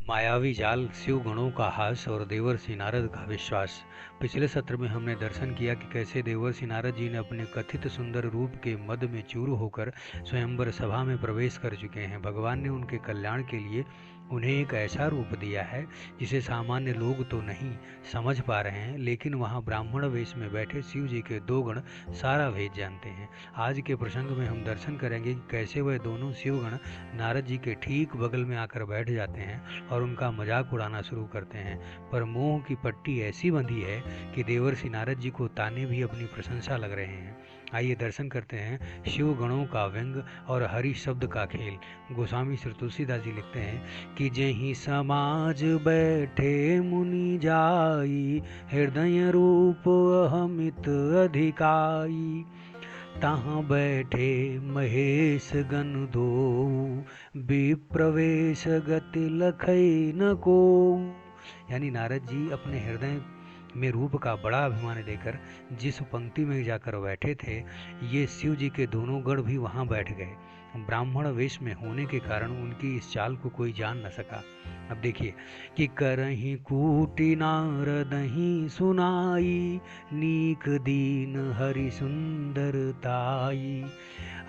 मायावी जाल, शिव गणों का हास और देवर्षि नारद का विश्वास। पिछले सत्र में हमने दर्शन किया कि कैसे देवर्षि नारद जी ने अपने कथित सुंदर रूप के मद में चूर होकर स्वयंवर सभा में प्रवेश कर चुके हैं। भगवान ने उनके कल्याण के लिए उन्हें एक ऐसा रूप दिया है जिसे सामान्य लोग तो नहीं समझ पा रहे हैं, लेकिन वहाँ ब्राह्मण वेश में बैठे शिव जी के दो गण सारा भेद जानते हैं। आज के प्रसंग में हम दर्शन करेंगे कि कैसे वह दोनों शिवगण नारद जी के ठीक बगल में आकर बैठ जाते हैं और उनका मजाक उड़ाना शुरू करते हैं। पर मोह की पट्टी ऐसी बंधी है कि देवर्षि नारद जी को ताने भी अपनी प्रशंसा लग रहे हैं। आइए दर्शन करते हैं शिव गणों का व्यंग और हरि शब्द का खेल। गोस्वामी श्री तुलसीदास जी लिखते हैं कि जेहि समाज बैठे मुनि जाई, हृदय रूप अहमित अधिकाई। तहाँ बैठे महेश गण दो, विप्रवेश गति लखई न को। यानी नारद जी अपने हृदय में रूप का बड़ा अभिमान लेकर जिस पंक्ति में जाकर बैठे थे, ये शिव जी के दोनों गण भी वहां बैठ गए। ब्राह्मण वेश में होने के कारण उनकी इस चाल को कोई जान न सका। अब देखिए कि करही कूटी नारदही सुनाई, नीक दीन हरि सुंदरताई।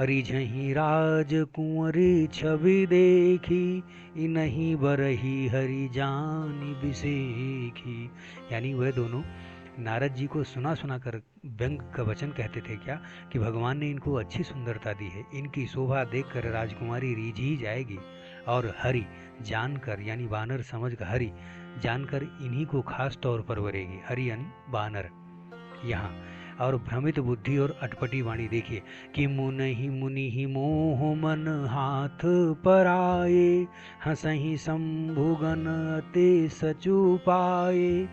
रिझहि राज कुंवरी छवि देखी, इनहि बरही हरि जानि बिसेखी। यानी वह दोनों नारद जी को सुना सुना कर व्यंग का वचन कहते थे क्या कि भगवान ने इनको अच्छी सुंदरता दी है, इनकी शोभा देखकर राजकुमारी रीझ ही जाएगी। और हरि जानकर, यानी वानर समझकर, हरि जानकर इन्हीं को खास तौर पर वरेगी। हरि यानी वानर यहाँ। और भ्रमित बुद्धि और अटपटी वाणी देखिए कि मुनि मुनि ही मोह मन हाथ पराए, हंसहि शंभुगन ते सचु पाए।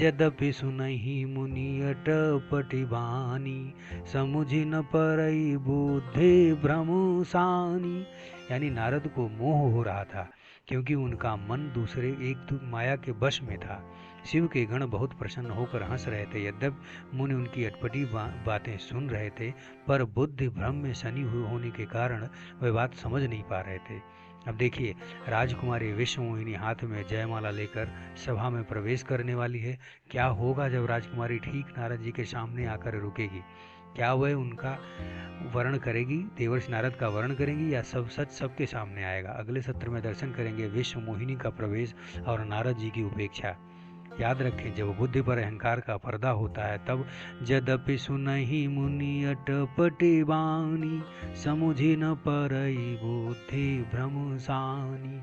यद्यपि सुनहि मुनि अटपटी बानी, समुझि न परई बुद्धि भ्रम सानी। यानी नारद को मोह हो रहा था क्योंकि उनका मन दूसरे एक माया के वश में था। शिव के गण बहुत प्रसन्न होकर हंस रहे थे। यद्यपि मुनि उनकी अटपटी बातें सुन रहे थे, पर बुद्धि भ्रम में सनी होने के कारण वे बात समझ नहीं पा रहे थे। अब देखिए राजकुमारी विश्वमोहिनी हाथ में जयमाला लेकर सभा में प्रवेश करने वाली है। क्या होगा जब राजकुमारी ठीक नारद जी के सामने आकर रुकेगी? क्या वह उनका वर्ण करेगी, देवर्षि नारद का वर्ण करेंगी, या सब सच सबके सामने आएगा? अगले सत्र में दर्शन करेंगे विश्व मोहिनी का प्रवेश और नारद जी की उपेक्षा। याद रखें, जब बुद्धि पर अहंकार का पर्दा होता है तब यद्यपि सुनहि मुनि अटपटी बानी, समुझि न परई बुद्धि भ्रम सानी।